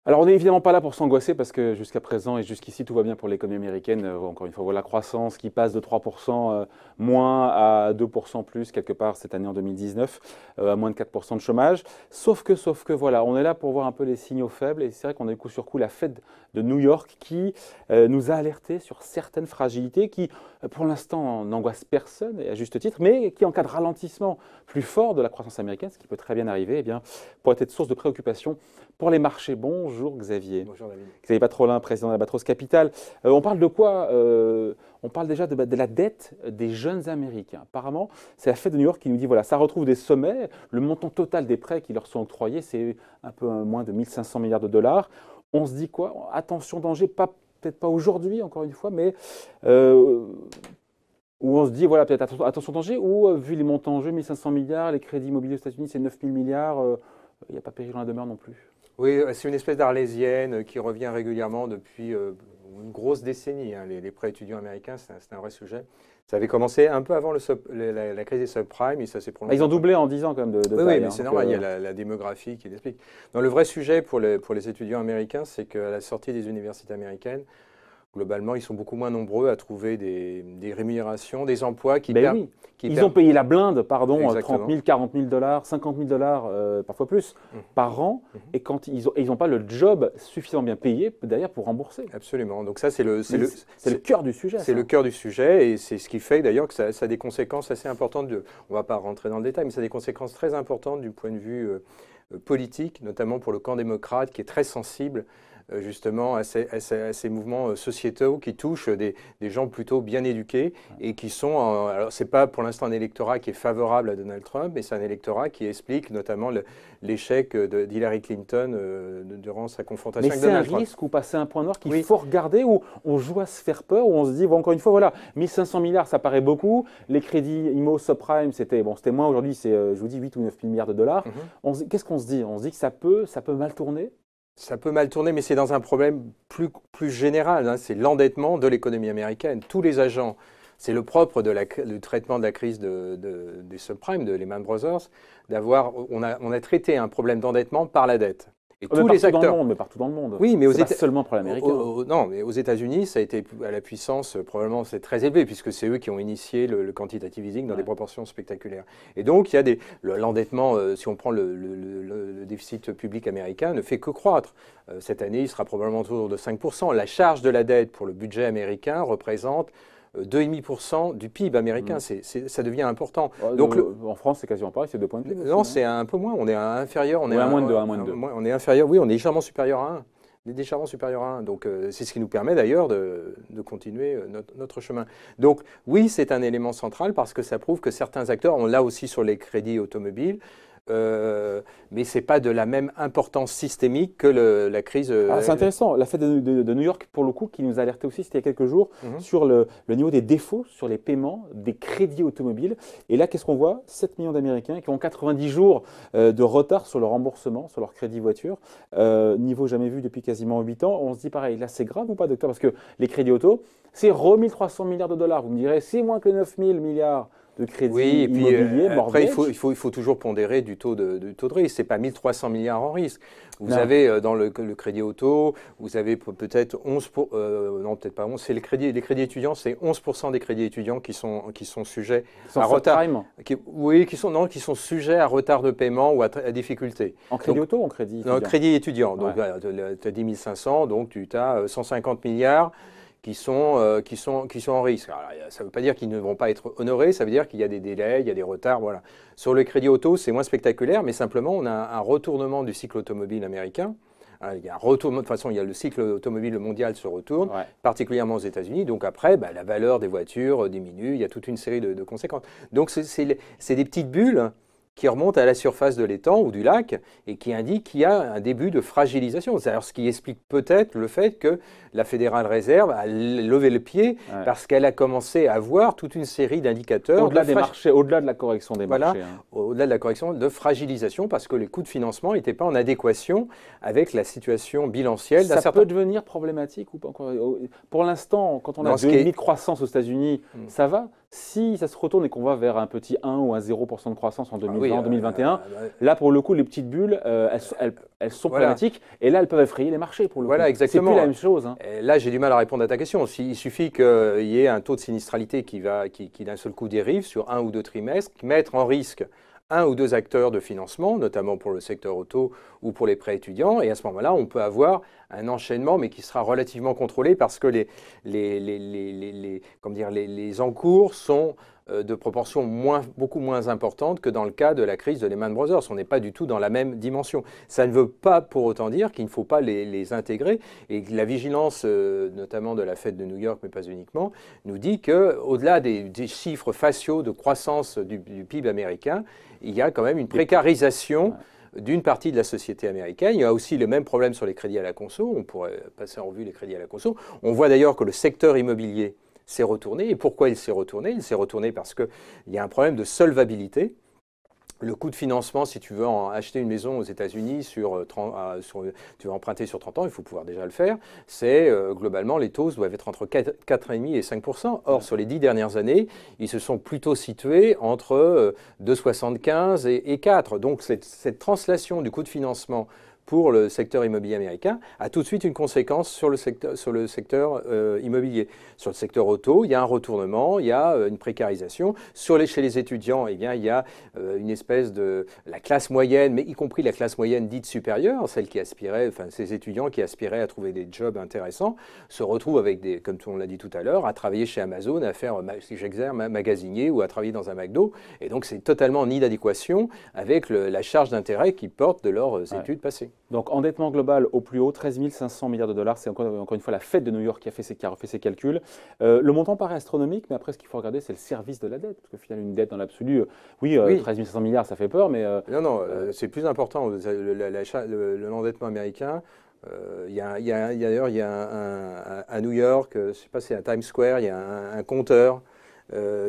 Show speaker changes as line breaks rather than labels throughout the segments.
Alors, on n'est évidemment pas là pour s'angoisser parce que jusqu'à présent et jusqu'ici, tout va bien pour l'économie américaine. Encore une fois, voilà la croissance qui passe de 3% moins à 2% plus quelque part cette année en 2019, à moins de 4% de chômage. Sauf que, voilà, on est là pour voir un peu les signaux faibles. Et c'est vrai qu'on a eu coup sur coup la Fed de New York qui nous a alertés sur certaines fragilités qui, pour l'instant, n'angoissent personne, et à juste titre, mais qui, en cas de ralentissement plus fort de la croissance américaine, ce qui peut très bien arriver, eh bien, pourrait être source de préoccupation pour les marchés. Bonjour Xavier.
Bonjour David.
Xavier Patrolin, président d'Albatros Capital. On parle de quoi On parle déjà de la dette des jeunes Américains. Apparemment, c'est la Fed de New York qui nous dit, voilà, ça retrouve des sommets. Le montant total des prêts qui leur sont octroyés, c'est un peu moins de 1500 milliards de dollars. On se dit quoi? Attention, danger, peut-être pas aujourd'hui, encore une fois, mais où on se dit, voilà, peut-être attention, danger, ou vu les montants en jeu, 1500 milliards, les crédits immobiliers aux États-Unis, c'est 9000 milliards, il n'y a pas péril dans la demeure non plus.
Oui, c'est une espèce d'arlésienne qui revient régulièrement depuis une grosse décennie. Hein. Les prêts étudiants américains, c'est un vrai sujet. Ça avait commencé un peu avant la crise des subprimes et ça s'est prolongé.
Ils ont doublé en 10 ans quand même de
oui,
taille.
Oui, mais c'est normal, il y a la démographie qui l'explique. Le vrai sujet pour les étudiants américains, c'est qu'à la sortie des universités américaines, globalement, ils sont beaucoup moins nombreux à trouver des rémunérations, des emplois qui
permettent. Ils ont payé la blinde, pardon,
Exactement.
30 000, 40 000 dollars, 50 000 dollars, parfois plus, par an. Et quand ils n'ont pas le job suffisamment bien payé derrière pour rembourser.
Absolument. Donc ça, c'est le
cœur du sujet.
C'est le cœur du sujet et c'est ce qui fait d'ailleurs que ça a des conséquences assez importantes. On ne va pas rentrer dans le détail, mais ça a des conséquences très importantes du point de vue politique, notamment pour le camp démocrate qui est très sensible justement à ces mouvements sociétaux qui touchent des gens plutôt bien éduqués et qui sont, alors c'est pas pour l'instant un électorat qui est favorable à Donald Trump, mais c'est un électorat qui explique notamment l'échec d'Hillary Clinton durant sa confrontation avec Donald Trump.
Mais c'est un risque ou pas? C'est un point noir qu'il faut regarder, où on joue à se faire peur, où on se dit, bon, encore une fois, voilà, 1500 milliards, ça paraît beaucoup, les crédits IMO subprime, c'était moins, aujourd'hui c'est, je vous dis, 8 ou 9 000 milliards de dollars. Qu'est-ce qu'on se dit? On se dit que ça peut mal tourner?
Ça peut mal tourner, mais c'est dans un problème plus général. Hein, c'est l'endettement de l'économie américaine. Tous les agents, c'est le propre du traitement de la crise des subprimes, de Lehman Brothers, on a traité un problème d'endettement par la dette. Et tous les acteurs.
Mais partout dans le monde.
Oui, mais
pas seulement pour l'américain.
Non, mais aux États-Unis, ça a été à la puissance, probablement, c'est très élevé, puisque c'est eux qui ont initié le quantitative easing dans des proportions spectaculaires. Et donc, il y a l'endettement, si on prend le déficit public américain, ne fait que croître. Cette année, il sera probablement autour de 5%. La charge de la dette pour le budget américain représente 2,5% du PIB américain, ça devient important.
Donc, en France, c'est quasiment pareil, c'est 2 points de PIB.
Non, c'est un peu moins, on est inférieur.
On est à moins de 2.
On est inférieur, oui, on est légèrement supérieur à 1. On est légèrement supérieur à 1. Donc, c'est ce qui nous permet d'ailleurs de continuer notre chemin. Donc, oui, c'est un élément central parce que ça prouve que certains acteurs, on l'a aussi sur les crédits automobiles, mais ce n'est pas de la même importance systémique que la crise.
C'est intéressant. La Fed de New York, pour le coup, qui nous a alerté aussi, c'était il y a quelques jours, sur le niveau des défauts sur les paiements des crédits automobiles. Et là, qu'est-ce qu'on voit? 7 millions d'Américains qui ont 90 jours de retard sur le remboursement, sur leur crédit voiture. Niveau jamais vu depuis quasiment 8 ans. On se dit pareil, là, c'est grave ou pas, docteur? Parce que les crédits auto, c'est 1300 milliards de dollars. Vous me direz, c'est moins que 9000 milliards de crédit immobilier.
Après, il faut toujours pondérer du taux de risque. Ce n'est pas 1300 milliards en risque. Vous avez dans le crédit auto, vous avez peut-être 11%, non peut-être pas 11%, c'est les crédits étudiants, c'est 11% des crédits étudiants qui sont sujets à retard. Qui sont sujets à retard de paiement ou à difficulté.
En crédit auto ou en crédit étudiant?
En crédit étudiant. Donc, tu as 10 500, donc tu as 150 milliards. Qui sont en risque. Alors, ça ne veut pas dire qu'ils ne vont pas être honorés, ça veut dire qu'il y a des délais, il y a des retards. Voilà. Sur le crédit auto, c'est moins spectaculaire, mais simplement, on a un retournement du cycle automobile américain. Il y a un retournement, de toute façon, il y a le cycle automobile mondial se retourne, particulièrement aux États-Unis. Donc après, la valeur des voitures diminue, il y a toute une série de conséquences. Donc c'est des petites bulles qui remonte à la surface de l'étang ou du lac et qui indique qu'il y a un début de fragilisation. C'est-à-dire ce qui explique peut-être le fait que la Fédérale Réserve a levé le pied parce qu'elle a commencé à voir toute une série d'indicateurs.
Au-delà des marchés, au-delà de la correction des marchés.
Au-delà de la correction de fragilisation parce que les coûts de financement n'étaient pas en adéquation avec la situation bilancielle.
Ça peut devenir problématique ou pas encore? Pour l'instant, quand on a 2,5 de croissance aux États-Unis, ça va. Si ça se retourne et qu'on va vers un petit 1 ou un 0% de croissance en 2020,
oui,
2021, là, pour le coup, les petites bulles, elles sont problématiques. Et là, elles peuvent effrayer les marchés, pour le coup.
Voilà, exactement.
C'est plus la même chose. Hein.
Là, j'ai du mal à répondre à ta question. Il suffit qu'il y ait un taux de sinistralité qui d'un seul coup dérive sur 1 ou 2 trimestres, qui mettent en risque un ou deux acteurs de financement, notamment pour le secteur auto ou pour les prêts étudiants. Et à ce moment-là, on peut avoir un enchaînement, mais qui sera relativement contrôlé parce que les encours sont de proportions beaucoup moins importantes que dans le cas de la crise de Lehman Brothers. On n'est pas du tout dans la même dimension. Ça ne veut pas pour autant dire qu'il ne faut pas les intégrer. Et la vigilance, notamment de la Fed de New York, mais pas uniquement, nous dit qu'au-delà des chiffres faciaux de croissance du PIB américain, il y a quand même une précarisation d'une partie de la société américaine. Il y a aussi le même problème sur les crédits à la conso. On pourrait passer en revue les crédits à la conso. On voit d'ailleurs que le secteur immobilier s'est retourné. Et pourquoi il s'est retourné? Il s'est retourné parce qu'il y a un problème de solvabilité. Le coût de financement, si tu veux acheter une maison aux États-Unis, tu veux emprunter sur 30 ans, il faut pouvoir déjà le faire, c'est globalement les taux doivent être entre 4,5 et 5%. Or, sur les 10 dernières années, ils se sont plutôt situés entre 2,75 et 4. Donc, cette translation du coût de financement pour le secteur immobilier américain a tout de suite une conséquence sur le secteur immobilier. Sur le secteur auto, il y a un retournement, il y a une précarisation. Chez les étudiants, eh bien, il y a une espèce de la classe moyenne, mais y compris la classe moyenne dite supérieure, celle qui aspirait, enfin ces étudiants qui aspiraient à trouver des jobs intéressants, se retrouvent avec comme on l'a dit tout à l'heure, à travailler chez Amazon, à faire, si j'exagère, magasinier ou à travailler dans un McDo. Et donc c'est totalement en inadéquation avec la charge d'intérêt qu'ils portent de leurs études passées.
Donc, endettement global au plus haut, 13 500 milliards de dollars. C'est encore une fois la Fed de New York qui a refait ses calculs. Le montant paraît astronomique, mais après, ce qu'il faut regarder, c'est le service de la dette. Parce qu'au final, une dette dans l'absolu, oui, 13 500 milliards, ça fait peur, mais...
Non, c'est plus important. L'endettement américain, d'ailleurs, il y a à New York, je ne sais pas si c'est à Times Square, il y a un compteur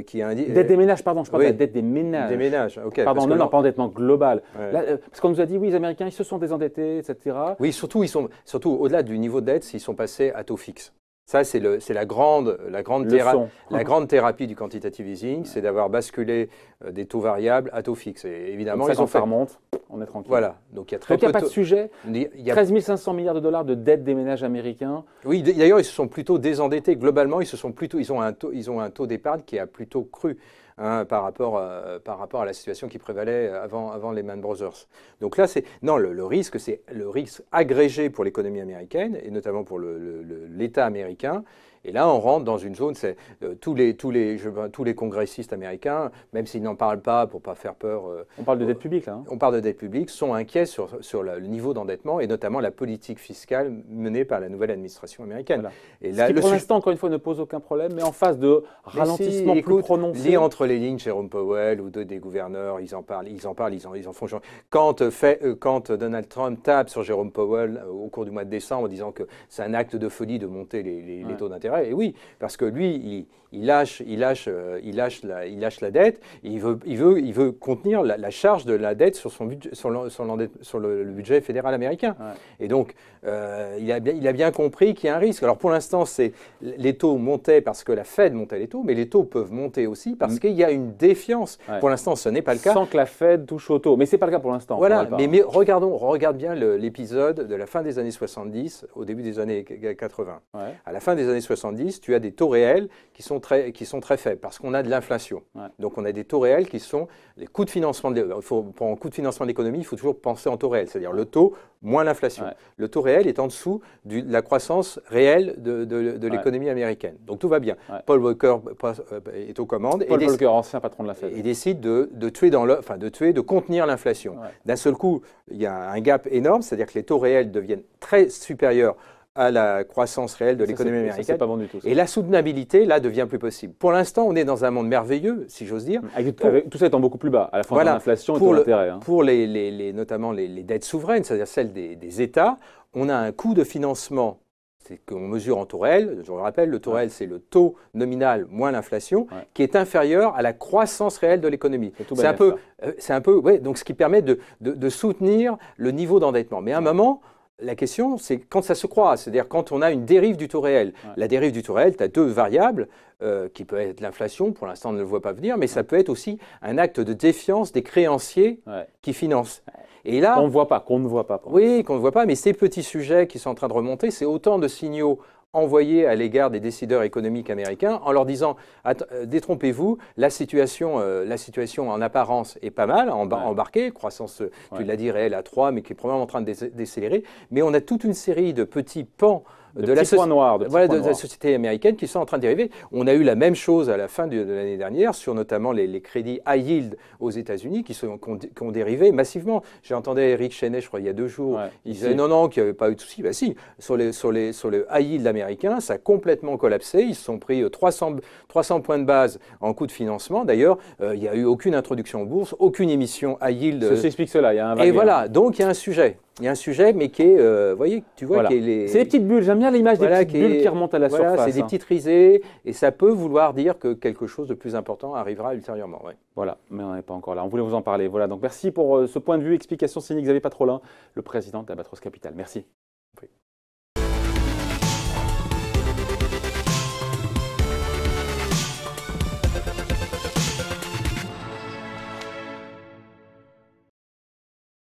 qui indique...
Dette des ménages, pardon, je parle de la dette des ménages.
Des ménages, ok.
Pardon, non, pas endettement global.
Ouais.
Là, parce qu'on nous a dit, oui, les Américains, ils se sont désendettés, etc.
Oui, surtout au-delà du niveau de dette, ils sont passés à taux fixe. Ça, c'est la grande thérapie du quantitative easing, c'est d'avoir basculé des taux variables à taux fixe. Et évidemment,
ça remonte, on est tranquille.
Voilà. Donc, il n'y
a pas de sujet. 13 500 milliards de dollars de dette des ménages américains.
Oui, d'ailleurs, ils se sont plutôt désendettés. Globalement, ils ont un taux d'épargne qui a plutôt cru. Par rapport à la situation qui prévalait avant Lehman Brothers. Donc là, le risque, c'est le risque agrégé pour l'économie américaine et notamment pour l'État américain. Et là, on rentre dans une zone, tous les congressistes américains, même s'ils n'en parlent pas pour ne pas faire peur.
On parle de dette publique, là. Hein.
On parle de dette publique, sont inquiets sur le niveau d'endettement et notamment la politique fiscale menée par la nouvelle administration américaine.
Voilà.
Et là,
ce qui, pour l'instant, encore une fois, ne pose aucun problème, mais en phase de ralentissement plus prononcé.
Lis entre les lignes, Jérôme Powell ou des gouverneurs, ils en font genre. Quand Donald Trump tape sur Jérôme Powell au cours du mois de décembre en disant que c'est un acte de folie de monter les taux d'intérêt, et oui, parce que lui, il lâche la dette, et il veut contenir la charge de la dette sur le budget fédéral américain. Ouais. Et donc, il a bien compris qu'il y a un risque. Alors pour l'instant, les taux montaient parce que la Fed montait les taux, mais les taux peuvent monter aussi parce qu'il y a une défiance. Ouais. Pour l'instant, ce n'est pas le cas.
Sans que la Fed touche au taux. Mais ce n'est pas le cas pour l'instant.
Voilà, mais regarde bien l'épisode de la fin des années 70 au début des années 80. Ouais. À la fin des années 70, tu as des taux réels qui sont très faibles parce qu'on a de l'inflation. Ouais. Donc, on a des taux réels qui sont les coûts de financement. Pour un coût de financement de l'économie, il faut toujours penser en taux réel, c'est-à-dire le taux moins l'inflation. Ouais. Le taux réel est en dessous de la croissance réelle de l'économie américaine. Donc, tout va bien. Ouais. Paul Volcker est aux commandes.
Paul Volcker, ancien patron de la Fed.
Il décide de contenir l'inflation. Ouais. D'un seul coup, il y a un gap énorme, c'est-à-dire que les taux réels deviennent très supérieurs à la croissance réelle de l'économie américaine.
C'est pas bon du tout, ça.
Et la soutenabilité, là, devient plus possible. Pour l'instant, on est dans un monde merveilleux, si j'ose dire.
Avec tout ça étant beaucoup plus bas, à la fois de l'inflation et de l'intérêt. Hein.
Pour notamment les dettes souveraines, c'est-à-dire celles des États, on a un coût de financement qu'on mesure en taux réel. Je vous rappelle, le taux réel, c'est le taux nominal moins l'inflation, qui est inférieur à la croissance réelle de l'économie. C'est un peu, donc ce qui permet de soutenir le niveau d'endettement. Mais à un moment, La question, c'est quand ça se croise, c'est-à-dire quand on a une dérive du taux réel.
Ouais.
La dérive du taux réel, tu as deux variables, qui peut être l'inflation, pour l'instant on ne le voit pas venir, mais ça peut être aussi un acte de défiance des créanciers
Ouais.
qui financent. Et là,
Qu'on ne voit pas, qu'on ne voit pas.
oui, qu'on ne voit pas, mais ces petits sujets qui sont en train de remonter, c'est autant de signaux envoyés à l'égard des décideurs économiques américains en leur disant détrompez-vous, la situation en apparence est pas mal, embarquée, croissance, tu l'as dit, réelle à 3, mais qui est probablement en train de décélérer, mais on a toute une série de petits pans de la société américaine qui sont en train de dériver. On a eu la même chose à la fin de l'année dernière sur notamment les crédits high yield aux États-Unis qui ont dérivé massivement. J'ai entendu Eric Cheney, je crois, il y a 2 jours, il disait non, qu'il n'y avait pas eu de souci. Ben si, sur le high yield américain, ça a complètement collapsé. Ils se sont pris 300 points de base en coût de financement. D'ailleurs, il n'y a eu aucune introduction en bourse, aucune émission high yield.
Ça explique cela, il y a un
Et voilà, donc il y a un sujet. Il y a un sujet, mais qui est, voyez, tu vois, qui est
c'est des petites bulles. J'aime bien l'image des petites bulles qui remontent à la surface.
C'est des petites risées, et ça peut vouloir dire que quelque chose de plus important arrivera ultérieurement. Ouais.
Voilà, mais on n'est pas encore là. On voulait vous en parler. Voilà, donc merci pour ce point de vue, explication signée Xavier Patrolin, le président d'Albatros Capital. Merci.